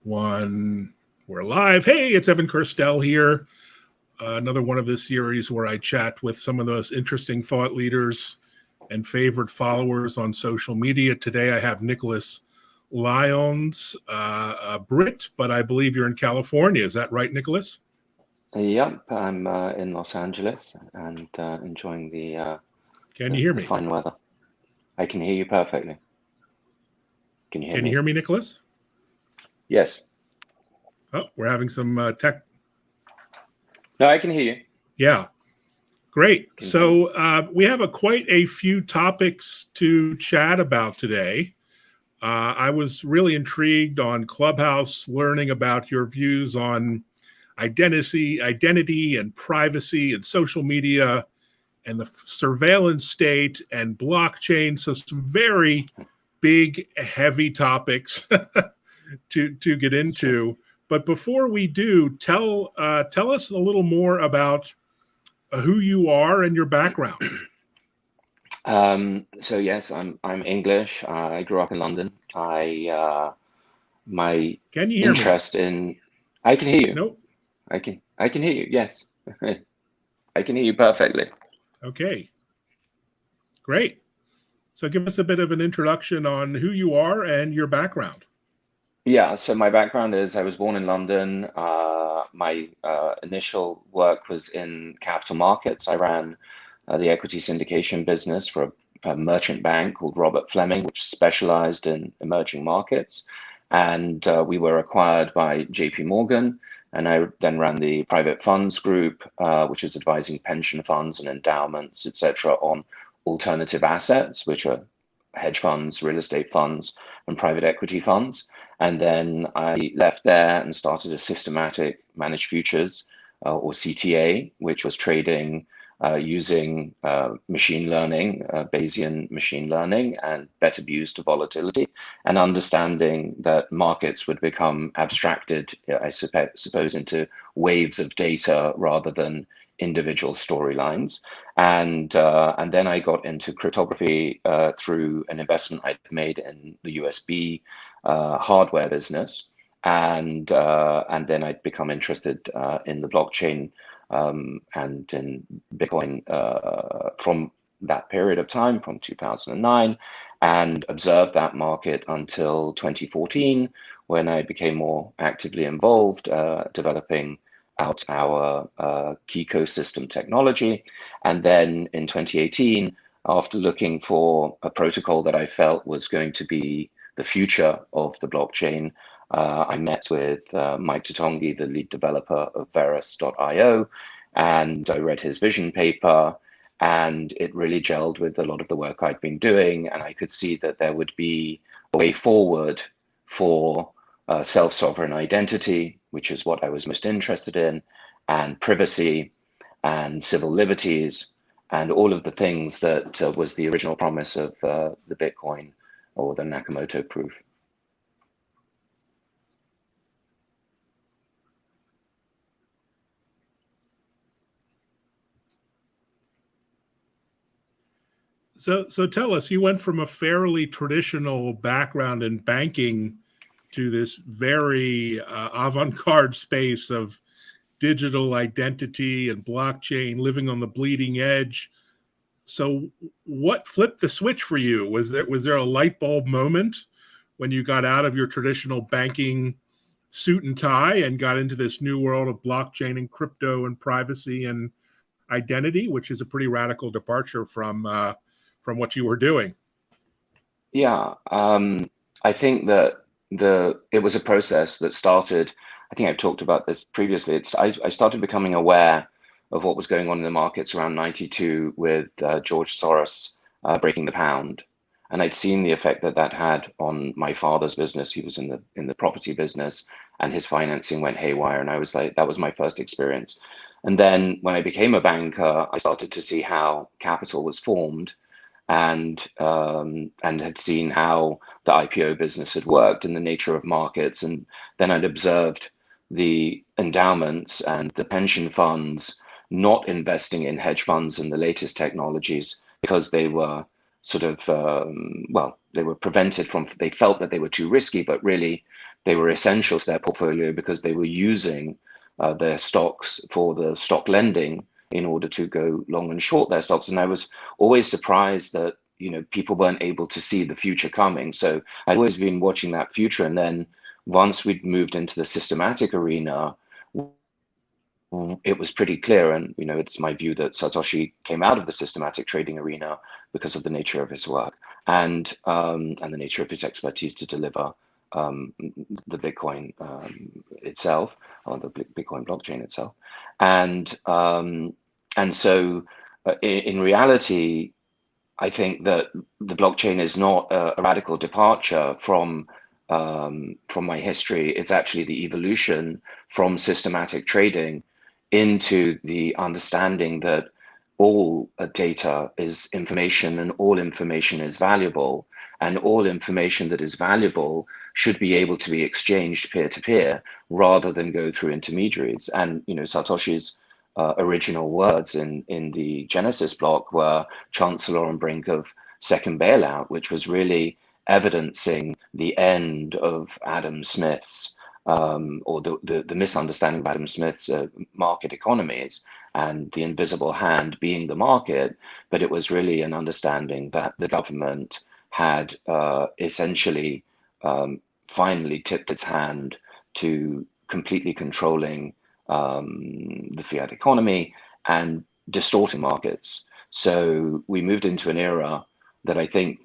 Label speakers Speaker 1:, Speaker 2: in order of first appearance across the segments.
Speaker 1: One, we're live. Hey, it's Evan Kirstel here. Another one of this series where I chat with some of the most interesting thought leaders and favorite followers on social media. Today I have Nicholas Lyons, a Brit, but I believe you're in California. Is that right, Nicholas?
Speaker 2: Yep, I'm in Los Angeles and enjoying
Speaker 1: Can you hear
Speaker 2: the
Speaker 1: me?
Speaker 2: fine weather. I can hear you perfectly. Can you hear
Speaker 1: Can
Speaker 2: me?
Speaker 1: you hear me, Nicholas?
Speaker 2: Yes.
Speaker 1: Oh, we're having some tech.
Speaker 2: No, I can hear you.
Speaker 1: Yeah, great.
Speaker 2: Can you hear me?
Speaker 1: So we have quite a few topics to chat about today. I was really intrigued on Clubhouse, learning about your views on identity and privacy and social media and the surveillance state and blockchain. So some very big, heavy topics to get into. But before we do, tell us a little more about who you are and your background.
Speaker 2: So yes, I'm English. I grew up in London. My
Speaker 1: Can you hear me?
Speaker 2: interest in I can hear you.
Speaker 1: Nope.
Speaker 2: I can hear you. Yes. I can hear you perfectly.
Speaker 1: Okay. Great. So give us a bit of an introduction on who you are and your background.
Speaker 2: Yeah, so my background is I was born in London. My initial work was in capital markets. I ran the equity syndication business for a merchant bank called Robert Fleming, which specialized in emerging markets. And we were acquired by JP Morgan. And I then ran the private funds group, which is advising pension funds and endowments, etc., on alternative assets, which are hedge funds, real estate funds, and private equity funds. And then I left there and started a systematic managed futures or CTA, which was trading using machine learning, Bayesian machine learning, and better views to volatility, and understanding that markets would become abstracted, I suppose, into waves of data rather than individual storylines. And then I got into cryptography through an investment I'd made in the USB hardware business, and then I'd become interested in the blockchain and in Bitcoin from that period of time, from 2009, and observed that market until 2014, when I became more actively involved, developing out our Kiko system technology. And then in 2018, after looking for a protocol that I felt was going to be the future of the blockchain, I met with Mike Totongi, the lead developer of Verus.io, and I read his vision paper, and it really gelled with a lot of the work I'd been doing, and I could see that there would be a way forward for self-sovereign identity, which is what I was most interested in, and privacy and civil liberties, and all of the things that was the original promise of the Bitcoin or the Nakamoto proof.
Speaker 1: So tell us, you went from a fairly traditional background in banking to this very avant-garde space of digital identity and blockchain, living on the bleeding edge. So what flipped the switch for you? Was there a light bulb moment when you got out of your traditional banking suit and tie and got into this new world of blockchain and crypto and privacy and identity, which is a pretty radical departure from what you were doing?
Speaker 2: Yeah, I think that it was a process that started. I think I've talked about this previously. I started becoming aware of what was going on in the markets around '92 with George Soros breaking the pound, and I'd seen the effect that that had on my father's business. He was in the property business, and his financing went haywire. And I was like, that was my first experience. And then when I became a banker, I started to see how capital was formed, and had seen how the IPO business had worked and the nature of markets. And then I'd observed the endowments and the pension funds not investing in hedge funds and the latest technologies because they were sort of, they were prevented from, they felt that they were too risky, but really they were essential to their portfolio because they were using their stocks for the stock lending in order to go long and short their stocks. And I was always surprised that, people weren't able to see the future coming. So I'd always been watching that future. And then once we'd moved into the systematic arena, it was pretty clear, and it's my view that Satoshi came out of the systematic trading arena because of the nature of his work and the nature of his expertise to deliver the Bitcoin itself, or the Bitcoin blockchain itself, and so in reality, I think that the blockchain is not a radical departure from my history. It's actually the evolution from systematic trading into the understanding that all data is information and all information is valuable, and all information that is valuable should be able to be exchanged peer-to-peer rather than go through intermediaries. And Satoshi's original words in the Genesis block were chancellor on brink of second bailout, which was really evidencing the end of Adam Smith's or the misunderstanding of Adam Smith's market economies and the invisible hand being the market, but it was really an understanding that the government had essentially finally tipped its hand to completely controlling the fiat economy and distorting markets. So we moved into an era that I think,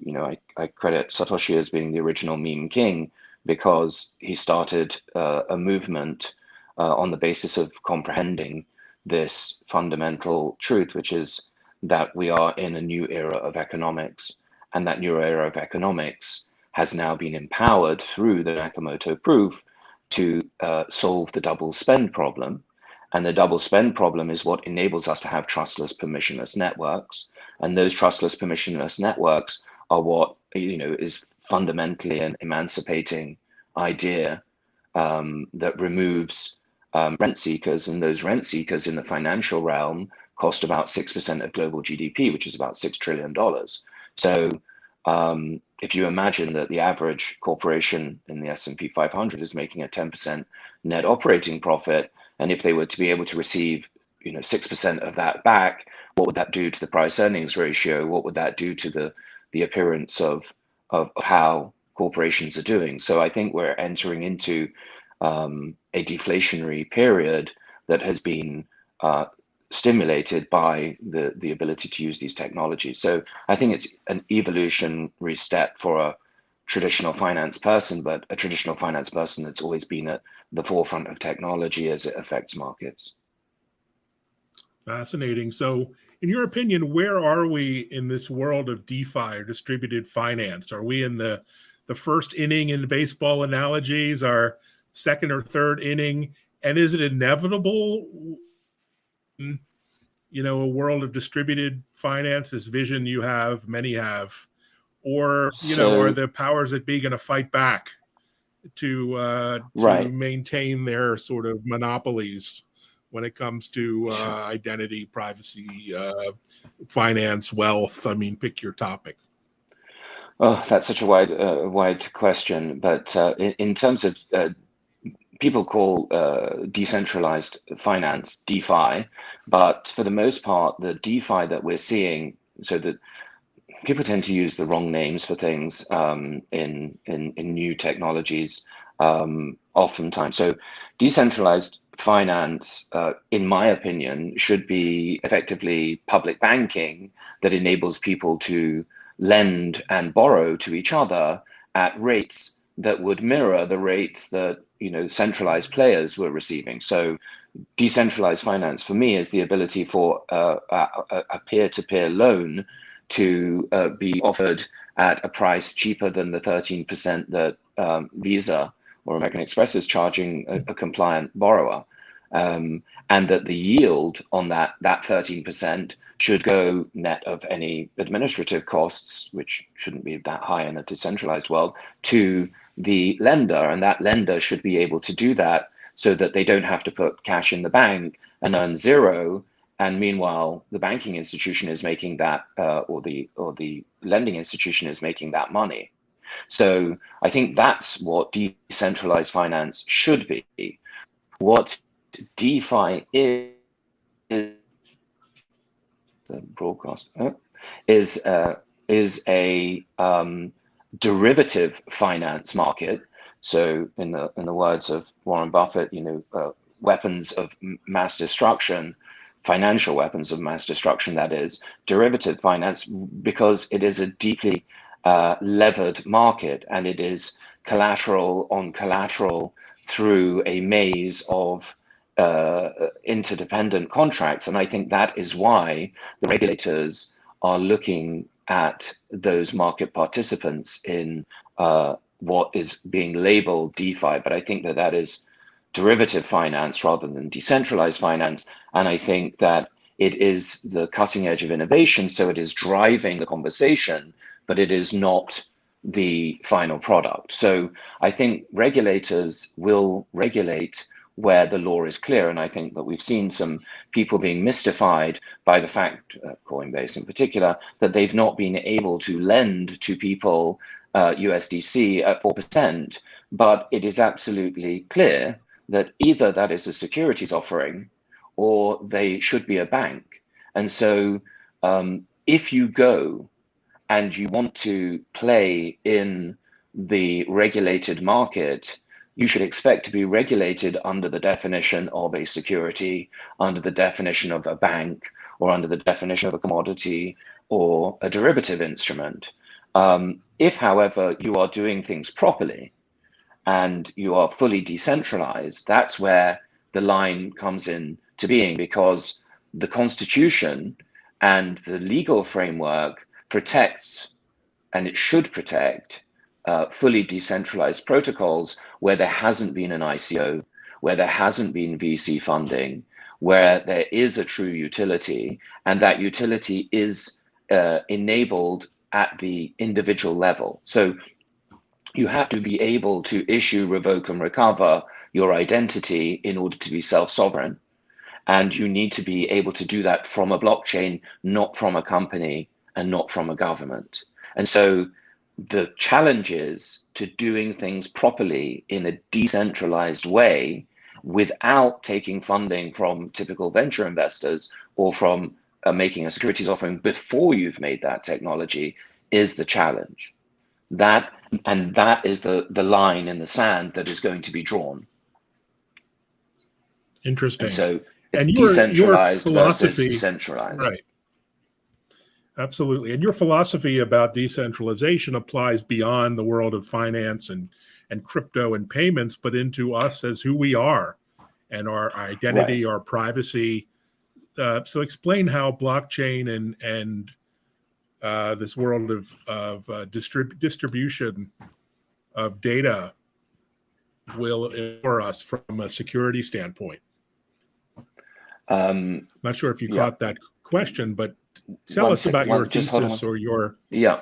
Speaker 2: I credit Satoshi as being the original meme king, because he started a movement on the basis of comprehending this fundamental truth, which is that we are in a new era of economics, and that new era of economics has now been empowered through the Nakamoto proof to solve the double spend problem. And the double spend problem is what enables us to have trustless, permissionless networks. And those trustless, permissionless networks are what is fundamentally an emancipating idea that removes rent seekers, and those rent seekers in the financial realm cost about 6% of global GDP, which is about $6 trillion. So if you imagine that the average corporation in the S&P 500 is making a 10% net operating profit, and if they were to be able to receive 6% of that back, what would that do to the price earnings ratio? What would that do to the appearance of how corporations are doing? So I think we're entering into a deflationary period that has been stimulated by the ability to use these technologies. So I think it's an evolutionary step for a traditional finance person, but a traditional finance person that's always been at the forefront of technology as it affects markets.
Speaker 1: Fascinating. So in your opinion, where are we in this world of DeFi or distributed finance? Are we in the first inning in baseball analogies, our second or third inning? And is it inevitable, a world of distributed finance, this vision you have, many have, or, are the powers that be going to fight back to maintain their sort of monopolies when it comes to identity, privacy, finance, wealth? I mean, pick your topic.
Speaker 2: Oh, that's such a wide question. But in terms of people call decentralized finance DeFi, but for the most part, the DeFi that we're seeing, so that people tend to use the wrong names for things in new technologies oftentimes. So decentralized finance, in my opinion, should be effectively public banking that enables people to lend and borrow to each other at rates that would mirror the rates that centralized players were receiving. So decentralized finance for me is the ability for a peer-to-peer loan to be offered at a price cheaper than the 13% that Visa or American Express is charging a compliant borrower, and that the yield on that 13% should go net of any administrative costs, which shouldn't be that high in a decentralized world, to the lender, and that lender should be able to do that so that they don't have to put cash in the bank and earn zero. And meanwhile, the banking institution is making that, or the lending institution is making that money. So I think that's what decentralized finance should be. What DeFi is broadcast is a derivative finance market. So in the words of Warren Buffett, weapons of mass destruction, financial weapons of mass destruction, that is, derivative finance, because it is a deeply levered market, and it is collateral on collateral through a maze of interdependent contracts. And I think that is why the regulators are looking at those market participants in what is being labeled DeFi. But I think that is derivative finance rather than decentralized finance. And I think that it is the cutting edge of innovation. So it is driving the conversation, but it is not the final product. So I think regulators will regulate where the law is clear. And I think that we've seen some people being mystified by the fact, Coinbase in particular, that they've not been able to lend to people USDC at 4%. But it is absolutely clear that either that is a securities offering or they should be a bank. And so if you go and you want to play in the regulated market, you should expect to be regulated under the definition of a security, under the definition of a bank, or under the definition of a commodity or a derivative instrument. If, however, you are doing things properly and you are fully decentralized, that's where the line comes in to being, because the Constitution and the legal framework protects, and it should protect, fully decentralized protocols where there hasn't been an ICO, where there hasn't been VC funding, where there is a true utility, and that utility is enabled at the individual level. So you have to be able to issue, revoke, and recover your identity in order to be self-sovereign. And you need to be able to do that from a blockchain, not from a company and not from a government. And so the challenges to doing things properly in a decentralized way without taking funding from typical venture investors or from making a securities offering before you've made that technology is the challenge. That is the line in the sand that is going to be drawn.
Speaker 1: Interesting.
Speaker 2: And so it's
Speaker 1: and
Speaker 2: decentralized versus centralized.
Speaker 1: Right. Absolutely. And your philosophy about decentralization applies beyond the world of finance and crypto and payments, but into us as who we are and our identity, our privacy. So explain how blockchain and this world of distribution of data will empower us from a security standpoint. Not sure if you caught that question, but tell us about your thesis or your...
Speaker 2: Yeah.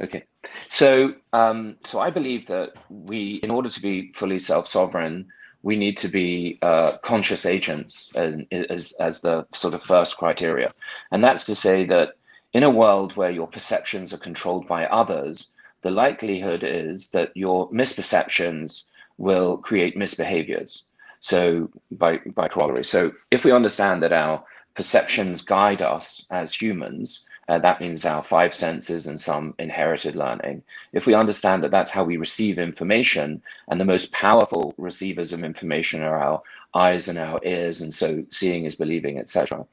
Speaker 2: Okay. So I believe that in order to be fully self-sovereign, we need to be conscious agents as the sort of first criteria. And that's to say that in a world where your perceptions are controlled by others, the likelihood is that your misperceptions will create misbehaviors. So by corollary. So if we understand that our perceptions guide us as humans, that means our 5 senses and some inherited learning. If we understand that that's how we receive information, and the most powerful receivers of information are our eyes and our ears, and so seeing is believing, etc.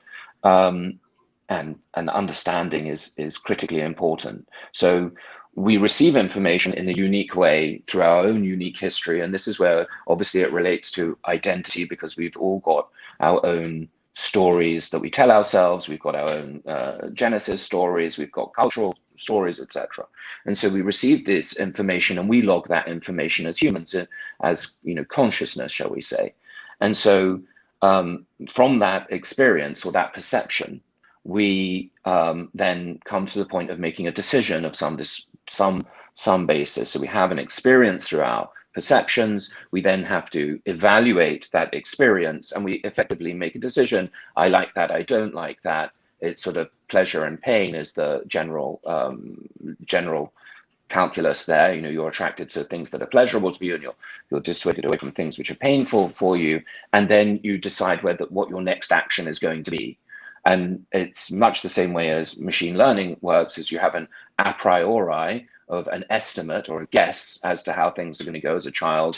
Speaker 2: And understanding is critically important. So we receive information in a unique way through our own unique history. And this is where obviously it relates to identity, because we've all got our own stories that we tell ourselves. We've got our own genesis stories, we've got cultural stories, etc. And so we receive this information and we log that information as humans, as consciousness, shall we say. And so from that experience or that perception, we then come to the point of making a decision of some basis. So we have an experience through our perceptions. We then have to evaluate that experience, and we effectively make a decision. I like that. I don't like that. It's sort of pleasure and pain is the general calculus there. You're attracted to things that are pleasurable to you, and you're dissuaded away from things which are painful for you. And then you decide what your next action is going to be. And it's much the same way as machine learning works, is you have an a priori of an estimate or a guess as to how things are going to go as a child,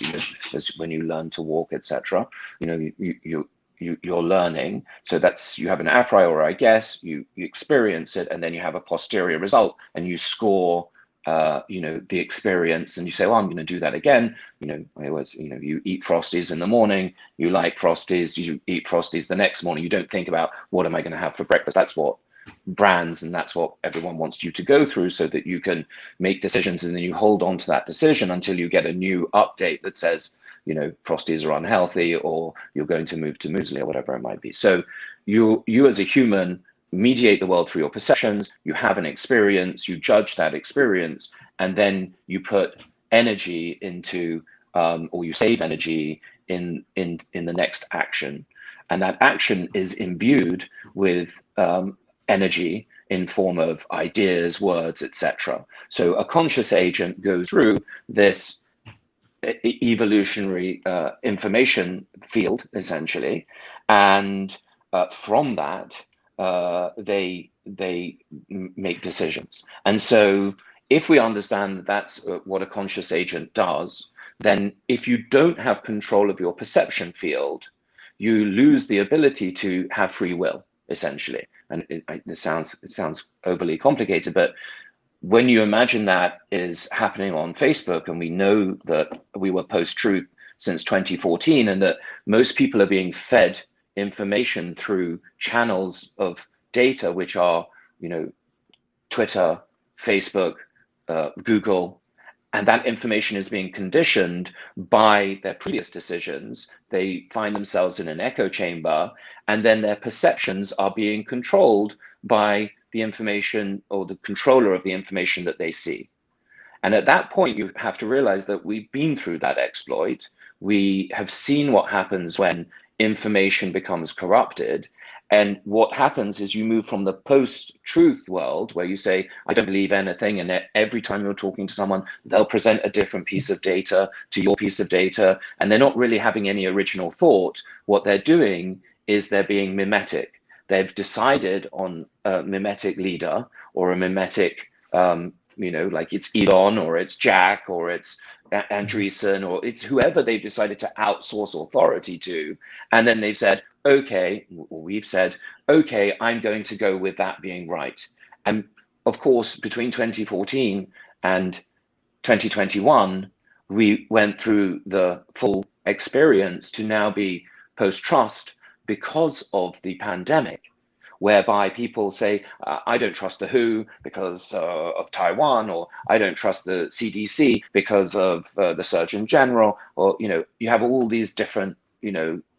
Speaker 2: when you learn to walk, etc. You're learning. So you have an a priori guess, you experience it, and then you have a posterior result, and you score the experience, and you say, well, I'm going to do that again. You eat Frosties in the morning, you like Frosties, you eat Frosties the next morning. You don't think about, what am I going to have for breakfast? That's what brands, and that's what everyone wants you to go through, so that you can make decisions, and then you hold on to that decision until you get a new update that says, Frosties are unhealthy, or you're going to move to muesli, or whatever it might be. So you as a human mediate the world through your perceptions. You have an experience, you judge that experience, and then you put energy into, or you save energy in the next action. And that action is imbued with energy in form of ideas, words, etc. So a conscious agent goes through this evolutionary information field, essentially, and from that they make decisions. And so if we understand that that's what a conscious agent does, then if you don't have control of your perception field, you lose the ability to have free will, essentially. And it sounds overly complicated, but when you imagine that is happening on Facebook, and we know that we were post-truth since 2014, and that most people are being fed information through channels of data, which are, Twitter, Facebook, Google, and that information is being conditioned by their previous decisions. They find themselves in an echo chamber, and then their perceptions are being controlled by the information, or the controller of the information that they see. And at that point, you have to realize that we've been through that exploit. We have seen what happens when information becomes corrupted. And what happens is you move from the post-truth world, where you say, I don't believe anything, and every time you're talking to someone, they'll present a different piece of data to your piece of data, and they're not really having any original thought. What they're doing is they're being mimetic. They've decided on a mimetic leader, or a mimetic, like it's Elon, or it's Jack, or it's Andreessen, or it's whoever they've decided to outsource authority to. And then they've said, okay, or we've said, okay, I'm going to go with that being right. And of course, between 2014 and 2021, we went through the full experience to now be post-trust because of the pandemic, whereby people say, I don't trust the WHO because of Taiwan, or I don't trust the CDC because of the Surgeon General, or, you have all these different,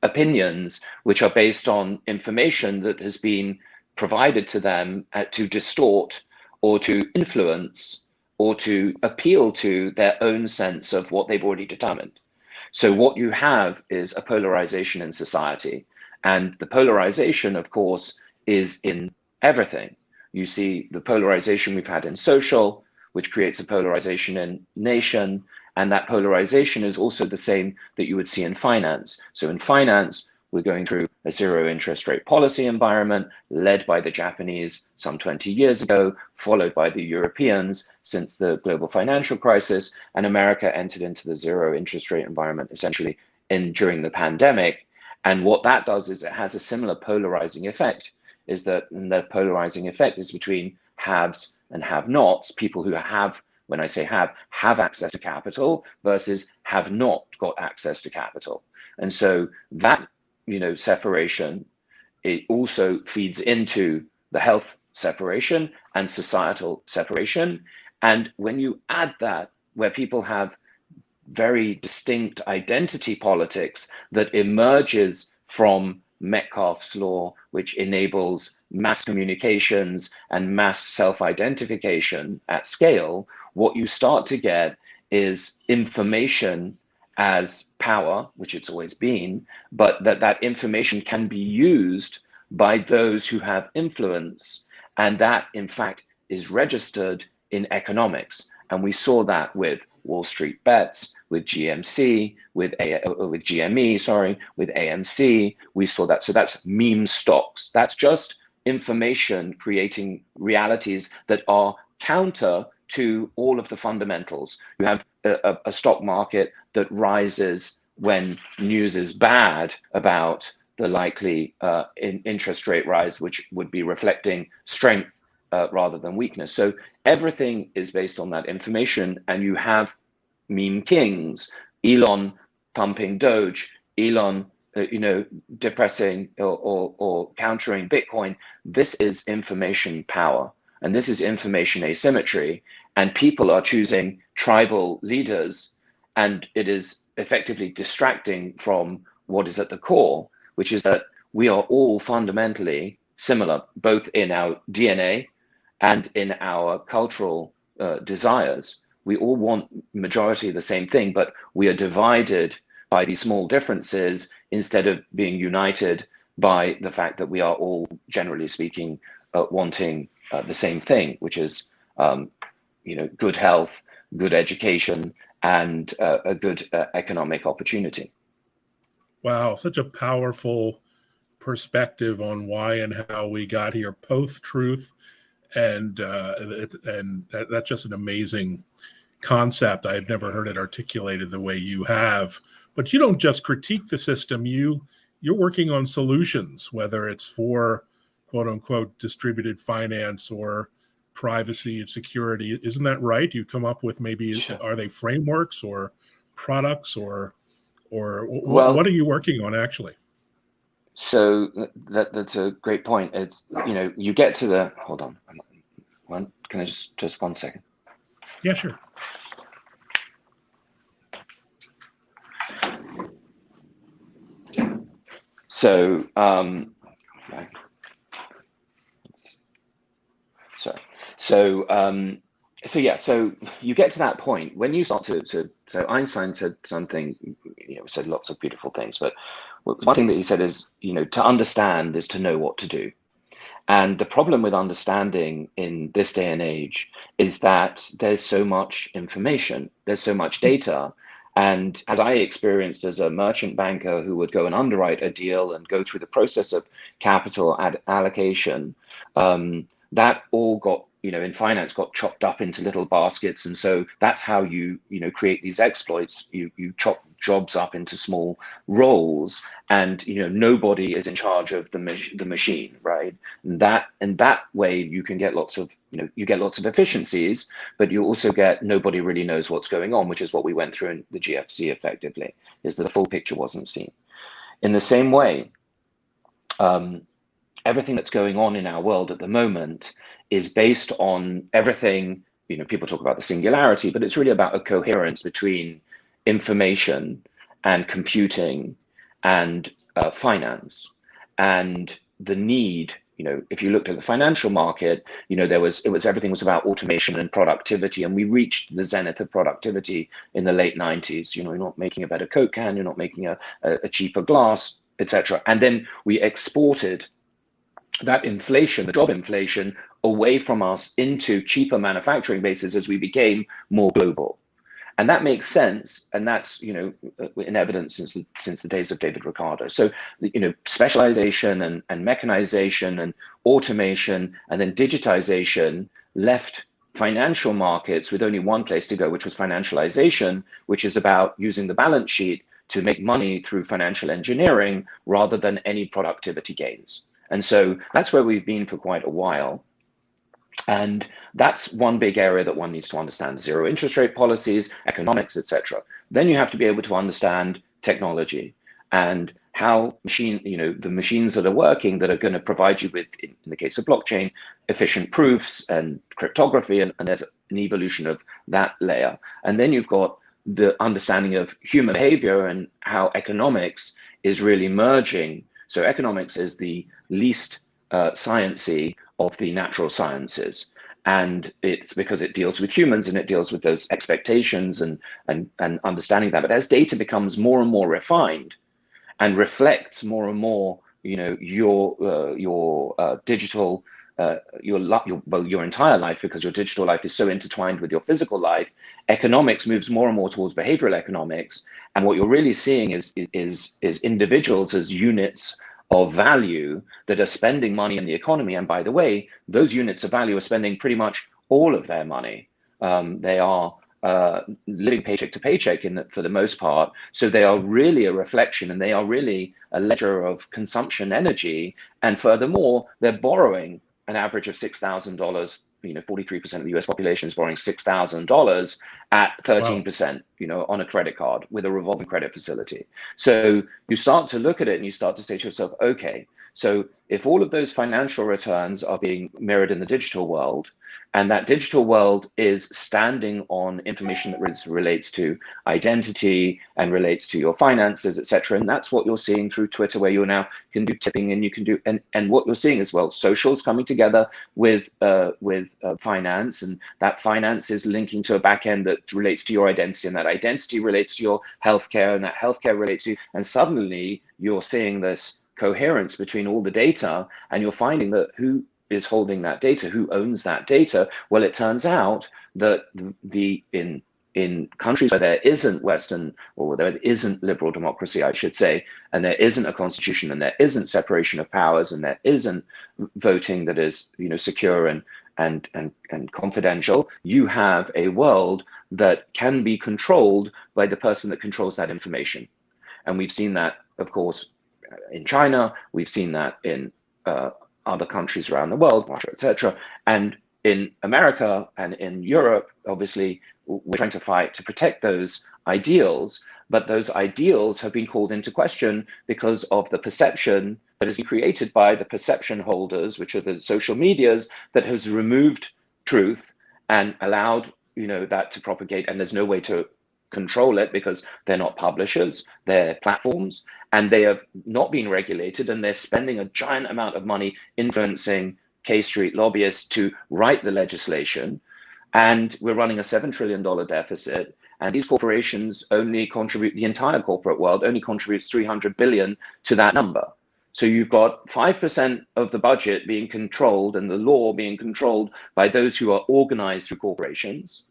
Speaker 2: opinions, which are based on information that has been provided to them to distort, or to influence, or to appeal to their own sense of what they've already determined. So what you have is a polarization in society. And the polarization, of course, is in everything. You see the polarization we've had in social, which creates a polarization in nation, and that polarization is also the same that you would see in finance. So in finance, we're going through a zero interest rate policy environment led by the Japanese some 20 years ago, followed by the Europeans since the global financial crisis, and America entered into the zero interest rate environment essentially during the pandemic. And what that does is it has a similar polarizing effect, is that the polarizing effect is between haves and have-nots, people who have, when I say have access to capital, versus have not got access to capital. And so that, separation, it also feeds into the health separation and societal separation. And when you add that, where people have very distinct identity politics that emerges from Metcalfe's law, which enables mass communications and mass self-identification at scale, what you start to get is information as power, which it's always been, but that information can be used by those who have influence. And that, in fact, is registered in economics. And we saw that with Wall Street Bets, with GMC, with GME, sorry, with AMC. We saw that. So that's meme stocks. That's just information creating realities that are counter to all of the fundamentals. You have a stock market that rises when news is bad about the likely interest rate rise, which would be reflecting strength rather than weakness. So everything is based on that information, and you have meme kings, Elon pumping Doge, Elon depressing or countering Bitcoin. This is information power, and this is information asymmetry, and people are choosing tribal leaders, and it is effectively distracting from what is at the core, which is that we are all fundamentally similar, both in our DNA and in our cultural desires. We all want majority of the same thing, but we are divided by these small differences instead of being united by the fact that we are all, generally speaking, wanting the same thing, which is good health, good education, and a good economic opportunity.
Speaker 1: Wow, such a powerful perspective on why and how we got here, post-truth, and that's just an amazing concept. I've never heard it articulated the way you have. But you don't just critique the system, you're working on solutions, whether it's for quote unquote distributed finance or privacy and security. Isn't that right? You come up with maybe, sure. Are they frameworks or products or what are you working on actually?
Speaker 2: So that's a great point. It's, you get to the, hold on, can I just 1 second?
Speaker 1: Yeah, sure.
Speaker 2: So, so you get to that point when you start so Einstein said something, said lots of beautiful things, but one thing that he said is, to understand is to know what to do. And the problem with understanding in this day and age is that there's so much information, there's so much data. And as I experienced as a merchant banker who would go and underwrite a deal and go through the process of capital allocation, that all got, in finance, got chopped up into little baskets. And so that's how you create these exploits. You chop jobs up into small roles, and nobody is in charge of the machine, right? And that way you can get lots of efficiencies, but you also get nobody really knows what's going on, which is what we went through in the GFC effectively, is that the full picture wasn't seen. In the same way, everything that's going on in our world at the moment is based on everything, people talk about the singularity, but it's really about a coherence between information and computing and finance. And the need, if you looked at the financial market, everything was about automation and productivity, and we reached the zenith of productivity in the late 90s. You're not making a better Coke can, you're not making a cheaper glass, etc. And then we exported that inflation, the job inflation, away from us into cheaper manufacturing bases as we became more global. And that makes sense, and that's in evidence since the days of David Ricardo. So specialization and mechanization and automation and then digitization left financial markets with only one place to go, which was financialization, which is about using the balance sheet to make money through financial engineering rather than any productivity gains. And so that's where we've been for quite a while. And that's one big area that one needs to understand: zero interest rate policies, economics, etc. Then you have to be able to understand technology and how the machines that are working that are going to provide you with, in the case of blockchain, efficient proofs and cryptography, and there's an evolution of that layer. And then you've got the understanding of human behavior and how economics is really merging. So economics is the least sciencey of the natural sciences, and it's because it deals with humans and it deals with those expectations and understanding that. But as data becomes more and more refined and reflects more and more, your digital your entire life, because your digital life is so intertwined with your physical life, economics moves more and more towards behavioral economics. And what you're really seeing is individuals as units of value that are spending money in the economy. And by the way, those units of value are spending pretty much all of their money. They are living paycheck to paycheck for the most part. So they are really a reflection, and they are really a ledger of consumption energy. And furthermore, they're borrowing an average of $6,000. 43% of the US population is borrowing $6,000 at 13%, on a credit card with a revolving credit facility. So you start to look at it and you start to say to yourself, okay, so if all of those financial returns are being mirrored in the digital world, and that digital world is standing on information that relates to identity and relates to your finances, etc. And that's what you're seeing through Twitter, where you now can do tipping, and you can do, and what you're seeing as well, socials coming together with finance, and that finance is linking to a back end that relates to your identity, and that identity relates to your healthcare, and that healthcare relates to, and suddenly you're seeing this coherence between all the data, and you're finding that who is holding that data, who owns that data. Well, it turns out that in countries where there isn't Western, or where there isn't liberal democracy, I should say, and there isn't a constitution, and there isn't separation of powers, and there isn't voting that is secure and confidential, you have a world that can be controlled by the person that controls that information. And we've seen that, of course, in China. We've seen that in other countries around the world, Russia, etc. And in America and in Europe, obviously, we're trying to fight to protect those ideals, but those ideals have been called into question because of the perception that has been created by the perception holders, which are the social medias, that has removed truth and allowed that to propagate. And there's no way to control it because they're not publishers, they're platforms, and they have not been regulated, and they're spending a giant amount of money influencing K Street lobbyists to write the legislation. And we're running a $7 trillion deficit, and these corporations only contribute, the entire corporate world only contributes 300 billion to that number. So you've got 5% of the budget being controlled and the law being controlled by those who are organized through corporations.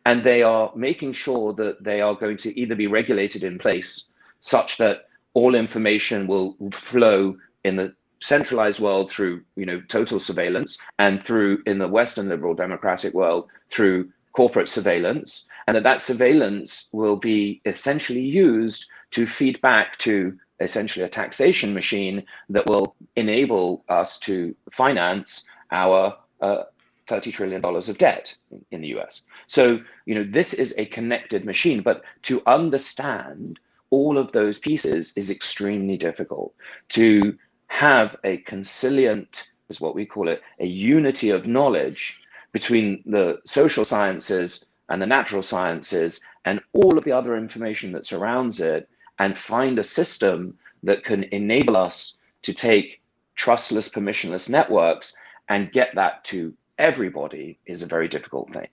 Speaker 2: And they are making sure that they are going to either be regulated in place such that all information will flow in the centralized world through total surveillance, and through, in the Western liberal democratic world, through corporate surveillance, and that surveillance will be essentially used to feed back to essentially a taxation machine that will enable us to finance our $30 trillion of debt in the US. So, this is a connected machine, but to understand all of those pieces is extremely difficult. To have a consilient, is what we call it, a unity of knowledge between the social sciences and the natural sciences and all of the other information that surrounds it, and find a system that can enable us to take trustless, permissionless networks and get that to everybody, is a very difficult thing.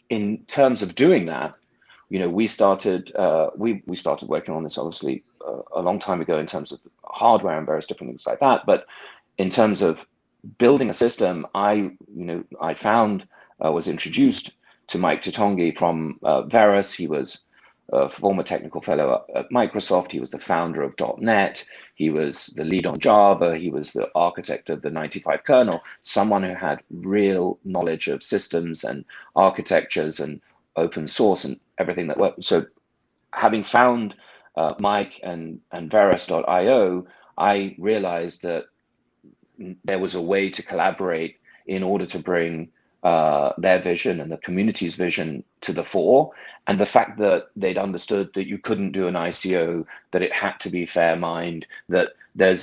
Speaker 2: In terms of doing that, we started working on this obviously a long time ago in terms of hardware and various different things like that. But in terms of building a system, I was introduced to Mike Titongi from Verus. He was a former technical fellow at Microsoft. He was the founder of .NET. He was the lead on Java. He was the architect of the 95 kernel, someone who had real knowledge of systems and architectures and open source and everything that worked. So having found Mike and Verus.io, I realized that there was a way to collaborate in order to bring their vision and the community's vision to the fore. And the fact that they'd understood that you couldn't do an ICO, that it had to be fair mind, that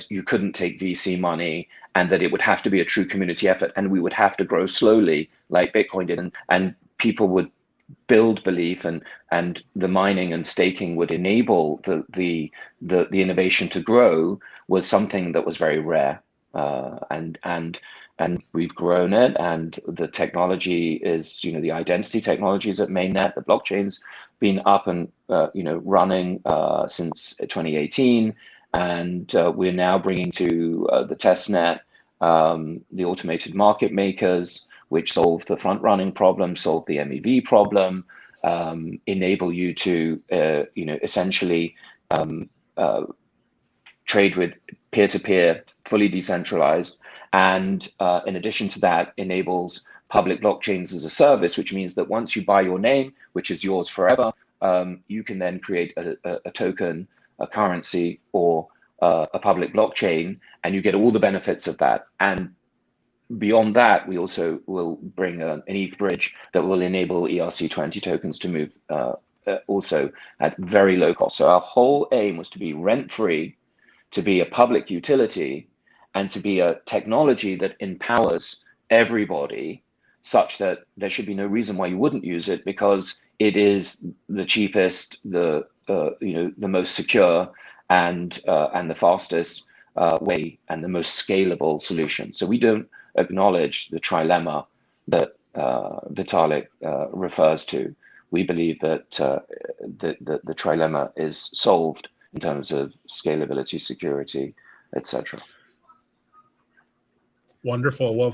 Speaker 2: you couldn't take VC money, and that it would have to be a true community effort, and we would have to grow slowly like Bitcoin did, and people would build belief, and the mining and staking would enable the innovation to grow, was something that was very rare. And we've grown it, and the technology is, the identity technologies at mainnet, the blockchain's been up and running since 2018, and we're now bringing to the testnet the automated market makers, which solve the front-running problem, solve the MEV problem, enable you to, essentially trade with peer-to-peer, fully decentralized, and in addition to that, enables public blockchains as a service, which means that once you buy your name, which is yours forever, you can then create a token, a currency, or a public blockchain, and you get all the benefits of that. And beyond that, we also will bring an ETH bridge that will enable ERC20 tokens to move also at very low cost. So our whole aim was to be rent-free, to be a public utility, and to be a technology that empowers everybody, such that there should be no reason why you wouldn't use it, because it is the cheapest, the most secure, and the fastest way, and the most scalable solution. So we don't acknowledge the trilemma that Vitalik refers to. We believe that the trilemma is solved in terms of scalability, security, etc.
Speaker 1: Wonderful. Well,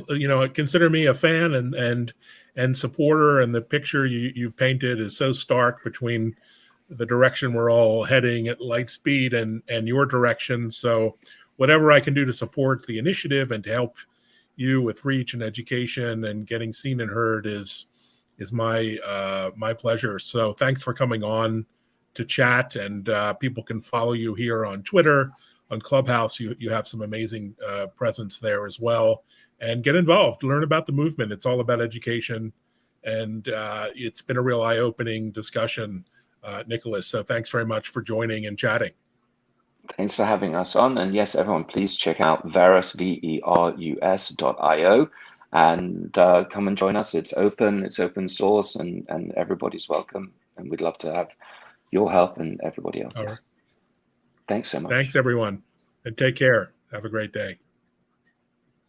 Speaker 1: consider me a fan and supporter, and the picture you painted is so stark between the direction we're all heading at light speed and your direction. So whatever I can do to support the initiative and to help you with reach and education and getting seen and heard is my pleasure. So thanks for coming on to chat, and people can follow you here on Twitter, on Clubhouse. You have some amazing presence there as well, and get involved, learn about the movement. It's all about education, and it's been a real eye-opening discussion, Nicholas. So thanks very much for joining and chatting.
Speaker 2: Thanks for having us on. And yes, everyone, please check out Verus, verus.io, and come and join us. It's open source, and everybody's welcome. And we'd love to have your help and everybody else's.
Speaker 1: Right.
Speaker 2: Thanks so much.
Speaker 1: Thanks, everyone, and take care. Have a great day.